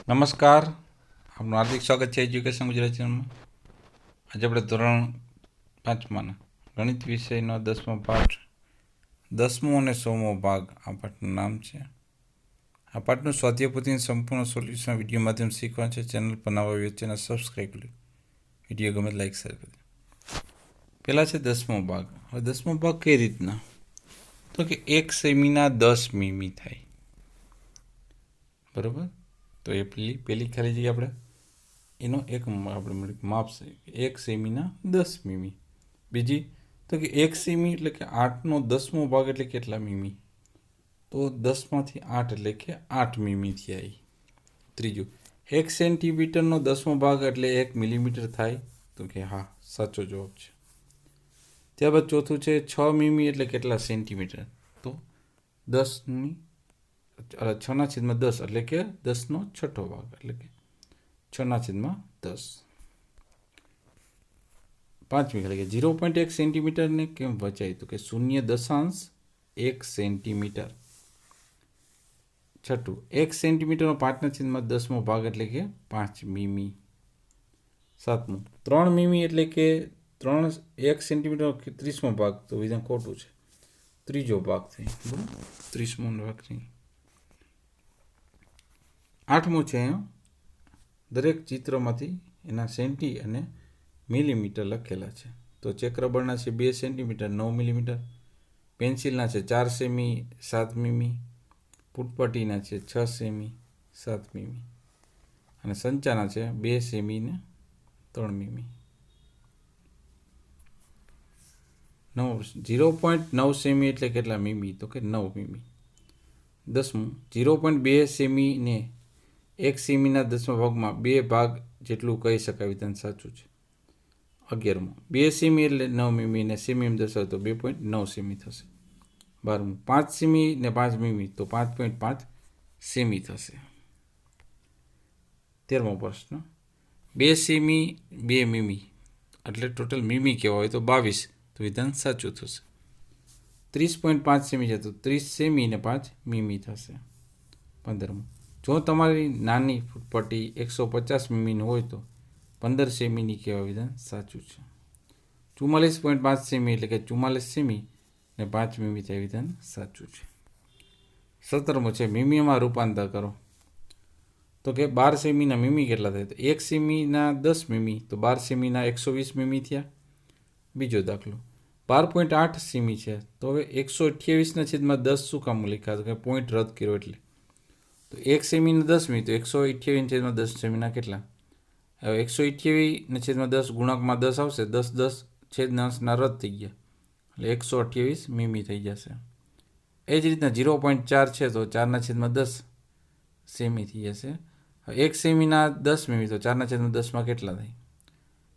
નમસ્કાર, આપનું હાર્દિક સ્વાગત છે એજ્યુકેશન ગુજરાતી ચેનલમાં. આજે આપણે ધોરણ 5માના ગણિત વિષયનો 10મો પાઠ, 10મો અને 100મો ભાગ આ પાઠનું નામ છે. આ પાઠનું સ્વાધ્યાય પોથીનું સંપૂર્ણ સોલ્યુશન વિડીયો માધ્યમ શીખવાનું છે. ચેનલ પર નવા વ્યૂ ચેનલ સબસ્ક્રાઈબ કરી વિડીયો ગમે લાઈક શેર કરી. પહેલાં છે 10મો ભાગ. હવે 10મો ભાગ કઈ રીતના, તો કે 1 સેમીના 10 મીમી થાય, બરાબર. તો એ પહેલી ખાલી જગ્યા આપણે એનો એક આપણે માપ છે 1 સેમીના 10 મીમી. બીજી તો કે 1 સેમી એટલે કે 8નો 10મો ભાગ એટલે કેટલા મીમી, તો 10માંથી 8 એટલે કે 8 મીમી થયા. ત્રીજું 1 સેન્ટીમીટરનો 10મો ભાગ એટલે 1 મિલીમીટર થાય, તો કે હા, સાચો જવાબ છે. ત્યારબાદ ચોથું છે 6 મીમી એટલે કેટલા સેન્ટીમીટર, તો 6/10 એટલે કે 10નો છઠ્ઠો ભાગ એટલે કે 6/10. પાંચમી એટલે કે 0.1 સેન્ટીમીટરને કેમ વચાય, તો કે 0.1 સેન્ટીમીટર. છઠ્ઠું 1 સેન્ટીમીટરનો 5/10મો ભાગ એટલે કે 5 મીમી. સાતમું 3 મીમી એટલે કે 1 સેન્ટીમીટરનો 30મો ભાગ, તો વિધાન ખોટું છે, ત્રીજો ભાગ થઈ, બરાબર, 30મો ભાગ થઈ. આઠમું છે દરેક ચિત્રમાંથી એના સેન્ટી અને મિલીમીટર લખેલા છે. તો ચક્રબળના છે 2 સેન્ટીમીટર 9 મિલીમીટર, પેન્સિલના છે 4 સેમી 7 મીમી, પુટપટીના છે 6 સેમી 7 મીમી અને સંચાના છે 2 સેમી ને 3 મીમી. 0.9 સેમી એટલે કેટલા મીમી, તો કે 9 મીમી. 10મું 0.2 સેમી ને 1 સેમીના 10મા ભાગમાં 2 ભાગ જેટલું કહી શકાય, વિધાન સાચું છે. 11મું 2 સેમી એટલે 9 મીમી ને સેમી દર્શાવે તો 2.9 સેમી થશે. 12મું 5 સેમી ને 5 મીમી તો 5.5 સેમી થશે. 13મો પ્રશ્ન 2 સેમી 2 મીમી એટલે ટોટલ મીમી કેવા હોય તો 22, તો વિધાન સાચું થશે. 30.5 સેમી છે તો 30 સેમી ને 5 મીમી થશે. 15મું જો તમારી નાની ફૂટપટ્ટી 150 મીમીની હોય તો 15 સેમીની કહેવા, વિધાન સાચું છે. 44.5 સેમી એટલે કે 44 સેમી ને 5 મીમી થાય, વિધાન સાચું છે. 17મું છે મીમીમાં રૂપાંતર કરો, તો કે 12 સેમીના મીમી કેટલા થાય, તો 1 સેમીના 10 મીમી તો 12 સેમીના 120 મીમી થયા. બીજો દાખલો 12.8 સેમી છે, તો હવે 128/10 શું કામ લખ્યા, કે પોઈન્ટ રદ કર્યો એટલે. તો 1 સેમીના 10 મીમી તો 128/10 સેમીના કેટલા, હવે 128/10 ગુણાંકમાં 10 આવશે, 10/10 રદ થઈ ગયા એટલે 128 મીમી થઈ જશે. એ જ રીતના 0.4 છે તો 4/10 સેમી થઈ જશે. હવે 1 સેમીના 10 મીમી તો 4/10 કેટલા થાય,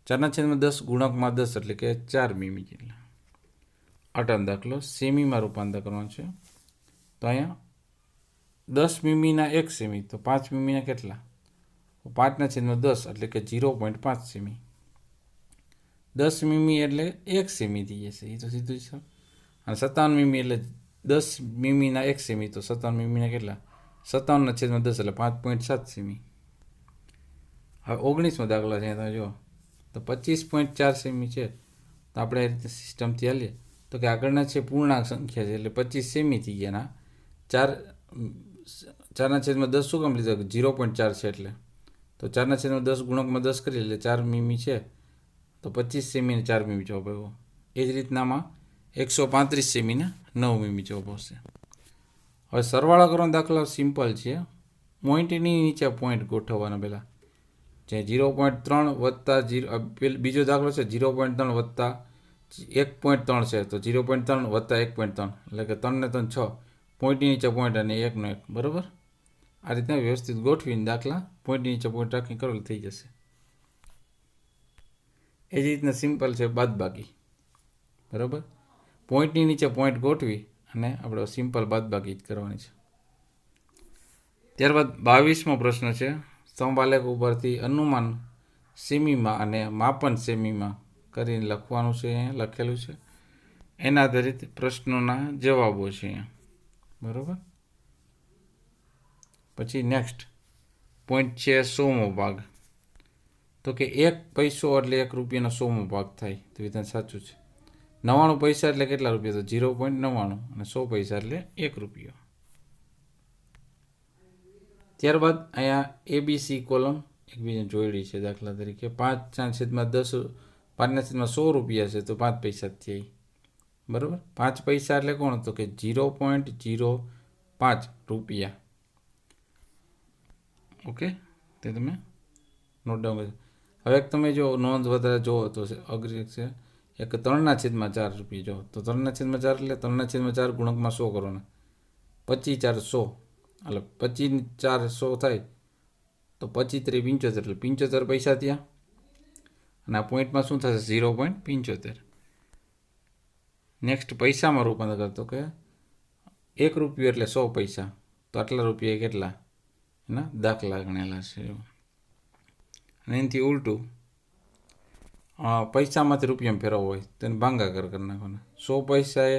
4/10 ગુણાંકમાં 10 એટલે કે 4 મીમી જેટલા. 8મો દાખલો સેમીમાં રૂપાંતર કરવાનું છે, તો અહીંયા 10 મીમીના 1 સેમી તો 5 મીમીના કેટલા, 5/10 એટલે કે 0.5 સેમી. 10 મીમી એટલે 1 સેમી થઈ જશે, એ તો સીધું છે. અને 57 મીમી એટલે 10 મીમીના 1 સેમી તો 57 મીમીના કેટલા, 57/10 એટલે 5.7 સેમી. હવે 19મો દાખલો છે, તમે જુઓ તો 25.4 સેમી છે, તો આપણે એ રીતે સિસ્ટમથી હાલીએ તો કે આગળના છે પૂર્ણાંક સંખ્યા છે એટલે 25 સેમી થઈ ગયા. 4/10 શું કામ લીધું, 0.4 છે એટલે, તો 4/10 ગુણકમાં 10 કરી એટલે 4 મીમી છે, તો 25 સેમી ને 4 મીમી જવાબ આવ્યો. એ જ રીતનામાં 135 સેમી ને 9 મીમી જવાબ આવશે. હવે સરવાળા કરવાનો દાખલો સિમ્પલ છે, પોઈન્ટની નીચે પોઈન્ટ ગોઠવવાના પહેલાં. જે 0.3 વત્તા 0, બીજો દાખલો છે 0.3 વત્તા 1.3 છે, તો 0.3 વત્તા 1.3 એટલે કે 3 ને 3 6, પોઈન્ટની નીચે પોઈન્ટ અને 1 નો 1, બરાબર. આ રીતના વ્યવસ્થિત ગોઠવીને દાખલા પોઈન્ટની નીચે પોઈન્ટ રાખીને કરો થઈ જશે. એ જ રીતના સિમ્પલ છે બાદબાકી, બરાબર. પોઈન્ટની નીચે પોઈન્ટ ગોઠવી અને આપણે સિમ્પલ બાદબાકી જ કરવાની છે. ત્યારબાદ 22મો પ્રશ્ન છે, સમબાલેખ ઉપરથી અનુમાન સેમીમાં અને માપન સેમીમાં કરીને લખવાનું છે, અહીંયા લખેલું છે. એના આધારિત પ્રશ્નોના જવાબો છે અહીંયા, બરાબર. પછી નેક્સ્ટ પોઈન્ટ છે 100મો ભાગ, તો કે 1 પૈસો એટલે 1 રૂપિયાનો 100મો ભાગ થાય, તો વિધાન સાચું છે. 99 પૈસા એટલે કેટલા રૂપિયા? તો 0.99, અને 100 પૈસા એટલે 1 રૂપિયો. ત્યારબાદ અહીંયા ABC કોલમ એકબીજાને જોડી છે. દાખલા તરીકે 5/10, 5/100 રૂપિયા છે તો 5 પૈસા જ થયા, બરાબર. 5 પૈસા એટલે કોણ? તો કે 0.05 રૂપિયા. ઓકે, તે તમે નોટ ડાઉન કરી. હવે તમે જો નોંધ વધારે જુઓ તો અઘરી છે. એક 3/4 રૂપિયા જો, તો 3/4 એટલે 3/4 ગુણકમાં 100 કરવાના. 25/4 100, એટલે 25/4 100 થાય, તો 25×3 = 75, એટલે 75 પૈસા થયા. અને આ પોઈન્ટમાં શું થશે? 0.75. નેક્સ્ટ પૈસામાં રૂપાંતર કરતો કે 1 રૂપિયો એટલે 100 પૈસા, તો આટલા રૂપિયા કેટલા? એના દાખલા ગણેલા છે. અને એનાથી ઉલટું, પૈસામાંથી રૂપિયામાં ફેરવવો હોય તો એને ભાગાકાર કરી નાખવાના. 100 પૈસા એ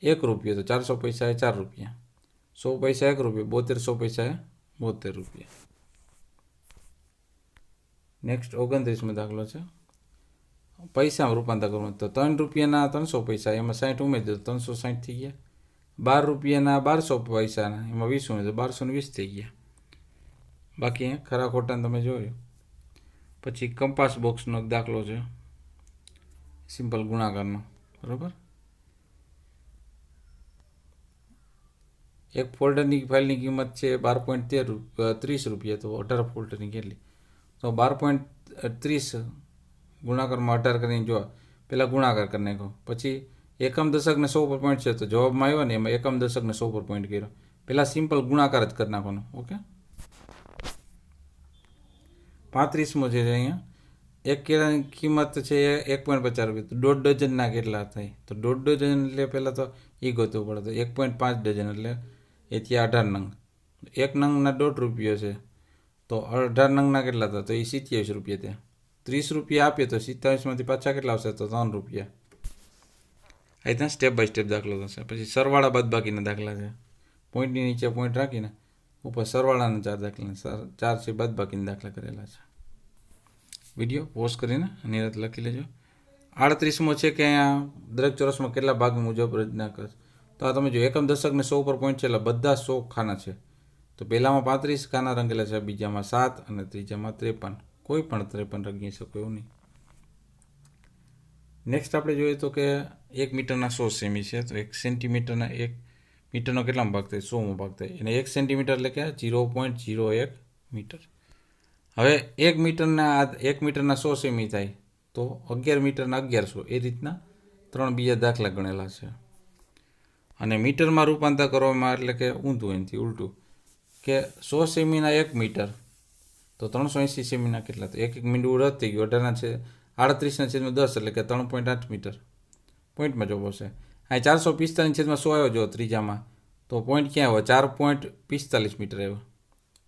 1 રૂપિયો, તો 400 પૈસા એ 4 રૂપિયા. 100 પૈસા 1 રૂપિયો, 72 100 પૈસા એ 72 રૂપિયા. નેક્સ્ટ 29મો દાખલો છે. પૈસામાં રૂપાંતર કરવું, તો 3 રૂપિયાના 300 પૈસા, એમાં 60 ઉમેરી દો, 360 થઈ ગયા. 12 રૂપિયાના 1200 પૈસાના, એમાં 20 ઉમેરી દો, 1220 થઈ ગયા. બાકી ખરા ખોટા તમે જોયું. પછી કંપાસ બોક્સનો દાખલો છે, સિમ્પલ ગુણાકારનો, બરાબર. એક ફોલ્ડરની ફાઇલની કિંમત છે 12.30 રૂપિયા, તો 18 ફોલ્ડરની કેટલી? તો 12.30 ગુણાકારમાં 18 કરીને જો પહેલાં ગુણાકાર કરી નાખો, પછી એકમ દશકને 100 પર પોઈન્ટ છે, તો જવાબમાં આવ્યો ને એમાં એકમ દશકને 100 પર પોઈન્ટ કર્યો. પહેલાં સિમ્પલ ગુણાકાર જ કરી નાખવાનો. ઓકે, 35મો છે અહીંયા. એક કેળાની કિંમત છે 1.50 રૂપિયા, તો 1.5 ડઝનના કેટલા થાય? તો 1.5 ડઝન એટલે પહેલાં તો એ ગોતવું પડે, તો 1.5 ડઝન એટલે એ થયા 18 નંગ. 1 નંગના 1.5 રૂપિયો છે, તો 18 નંગના કેટલા હતા? તો એ 27 રૂપિયા થયા. 30 રૂપિયા આપીએ તો 27માંથી પાછા કેટલા આવશે? તો 3 રૂપિયા. આ રીતના સ્ટેપ બાય સ્ટેપ દાખલો થશે. પછી સરવાળા બાદબાકીના દાખલા છે. પોઈન્ટની નીચે પોઈન્ટ રાખીને ઉપર સરવાળાના 4 દાખલા, 4 છે બાદબાકીના દાખલા કરેલા છે. વિડીયો પોઝ કરીને નિરાંતે લખી લેજો. 38મો છે કે અહીંયા દરેક ચોરસમાં કેટલા ભાગ મુજબ રચના કરશે. તો આ તમે જો એકમ દશકને 100 પર પોઈન્ટ છે, એટલે બધા 100 ખાના છે. તો પહેલામાં 35 ખાના રંગેલા છે, બીજામાં 7 અને ત્રીજામાં 53. કોઈ પણ 53 રંગી શકો એવું નહીં. નેક્સ્ટ આપણે જોઈએ તો કે 1 મીટરના 100 સેમી છે, તો 1 સેન્ટીમીટરના 1 મીટરનો કેટલામાં ભાગ થાય? 100મો ભાગ થાય. અને 1 સેન્ટીમીટર એટલે કે 0.01 મીટર. હવે 1 મીટરના 100 સેમી થાય, તો 11 મીટરના 1100. એ રીતના 3 બીજા દાખલા ગણેલા છે. અને મીટરમાં રૂપાંતર કરવામાં એટલે કે ઊંધું, એનાથી ઉલટું, કે 100 સેમીના 1 મીટર, તો 380 સેમીના કેટલા? તો 1 મીંડું રદ થઈ ગયું. 38/10 એટલે કે 3.8 મીટર. પોઈન્ટમાં જોવો છે. આ 445/100 આવ્યો જો ત્રીજામાં, તો પોઈન્ટ ક્યાં આવ્યો? 4.45 મીટર આવ્યો.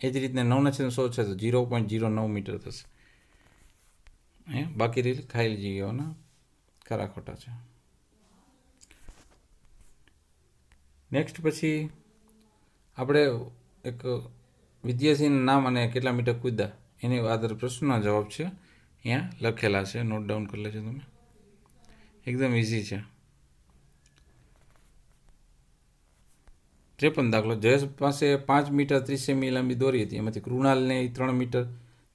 એ જ રીતના 9/100 છે, તો 0.09 મીટર થશે. બાકી રીતે ખાઈ જગ્યાઓના ખરા ખોટા છે. નેક્સ્ટ પછી આપણે એક વિદ્યાર્થીનું નામ અને કેટલા મીટર કૂદ્યા એની આધારે પ્રશ્નના જવાબ છે, અહીંયા લખેલા છે. નોટ ડાઉન કરી લેજો તમે. એકદમ ઇઝી છે. 53 દાખલો. જયેશ પાસે 5 મીટર 30 સેમી લાંબી દોરી હતી, એમાંથી કૃણાલને 3 મીટર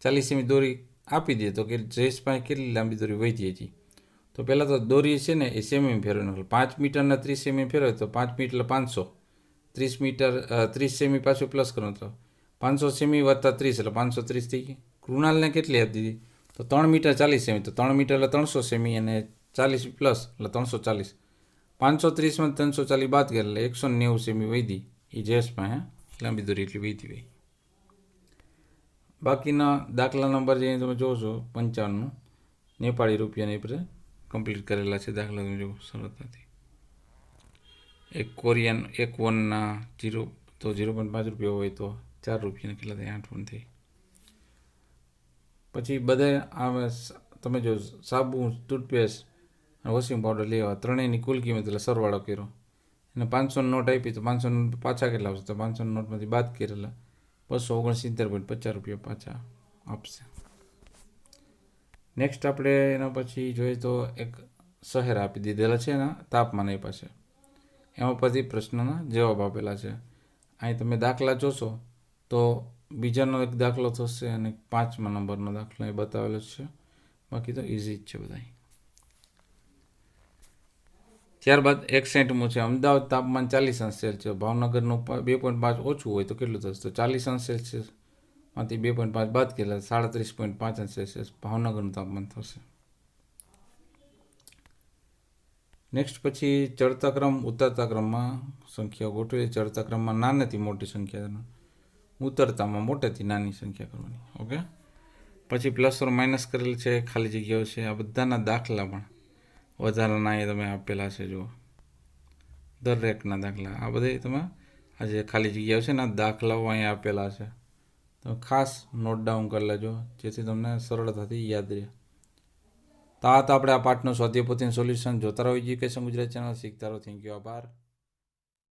40 સેમી દોરી આપી દે, તો કે જયેશ પાસે કેટલી લાંબી દોરી વધી હતી? તો પહેલાં તો દોરી છે ને એ સેમી ફેરવી નાખો. 5 મીટરના 30 સેમી ફેરવે તો 5 મીટર એટલે 500. 30 મીટર 30 સેમી પાછું પ્લસ કરો તો 500 સેમી વત્તા 30 એટલે 530 થઈ ગઈ. કૃણાલને કેટલી આપી દીધી? તો 3 મીટર 40 સેમી, તો 3 મીટર એટલે 300 સેમી, અને 40 પ્લસ એટલે 340. 530માં 340 બાદ કરે એટલે 190 સેમી વધી. એ જયેશમાં લાંબી દોરી એટલી વધી હોય. બાકીના દાખલા નંબર જે તમે જોશો 55 નેપાળી રૂપિયાની પર કમ્પ્લીટ કરેલા છે દાખલા. તમે જુઓ સરળતાથી. એક કોરિયન 1 વનના 0, તો 0.5 રૂપિયા હોય તો 4 રૂપિયાના કેટલા થાય? 8 વન થઈ. પછી બધા આ તમે જો સાબુ, ટૂથપેસ્ટ અને વોશિંગ પાવડર લેવા, ત્રણેયની કુલ કિંમત એટલે સરવાળો કર્યો. એને 500 નોટ આપી, તો 500 નોટ પાછા કેટલા આવશે? તો 500 નોટમાંથી બાદ કરેલા ₹269.50 પાછા આપશે. નેક્સ્ટ આપણે એના પછી જોઈએ તો એક શહેર આપી દીધેલા છે એના તાપમાન એ પાસે, એમાં પછી પ્રશ્નના જવાબ આપેલા છે. અહીં તમે દાખલા જોશો તો બીજાનો એક દાખલો થશે અને 5મા નંબરનો દાખલો એ બતાવેલો છે. બાકી તો ઇઝી જ છે બધા. ત્યારબાદ 61મું છે, અમદાવાદ તાપમાન 40°C છે, ભાવનગરનું 2.5 ઓછું હોય તો કેટલું થશે? તો 40°C માંથી 2.5 બાદ કેટલા? 37.5°C ભાવનગરનું તાપમાન થશે. નેક્સ્ટ પછી ચડતા ક્રમ ઉતરતા ક્રમમાં સંખ્યાઓ ગોઠવી. ચડતા ક્રમમાં નાનેથી મોટી સંખ્યા, ઉતરતામાં મોટેથી નાની સંખ્યા કરવાની. ઓકે. પછી પ્લસ ઓર માઇનસ કરેલ છે, ખાલી જગ્યાઓ છે. આ બધાના દાખલા પણ વધારાના એ તમે આપેલા છે. જુઓ દરેકના દાખલા, આ બધે તમે આ જે ખાલી જગ્યાઓ છે ને દાખલાઓ અહીંયા આપેલા છે, તો ખાસ નોટ ડાઉન કરી લેજો જેથી તમને સરળતાથી યાદ રહે. તો આ તો આપણે આ પાઠનું સ્વાધ્યાય પોથીનું સોલ્યુશન. જોતા રહો એજ્યુકેશન ગુજરાતી ચેનલ, શીખતા રહો. થેન્ક યુ, આભાર.